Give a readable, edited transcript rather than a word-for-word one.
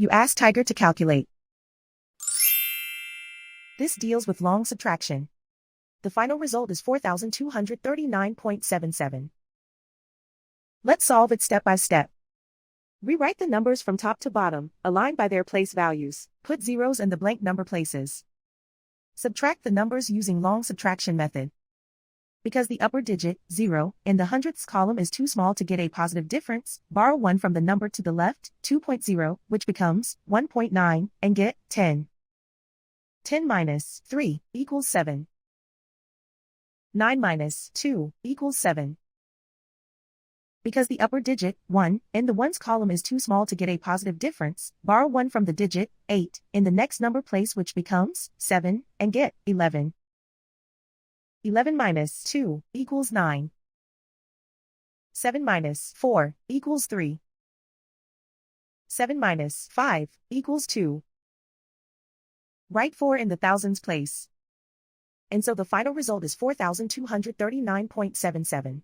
You ask Tiger to calculate. This deals with long subtraction. The final result is 4,239.77. Let's solve it step by step. Rewrite the numbers from top to bottom, aligned by their place values. Put zeros in the blank number places. Subtract the numbers using long subtraction method. Because the upper digit, 0, in the hundredths column is too small to get a positive difference, borrow 1 from the number to the left, 2.0, which becomes 1.9, and get 10. 10 minus 3 equals 7. 9 minus 2 equals 7. Because the upper digit, 1, in the ones column is too small to get a positive difference, borrow 1 from the digit, 8, in the next number place which becomes 7, and get 11. 11 minus 2 equals 9. 7 minus 4 equals 3. 7 minus 5 equals 2. Write 4 in the thousands place. And so the final result is 4,239.77.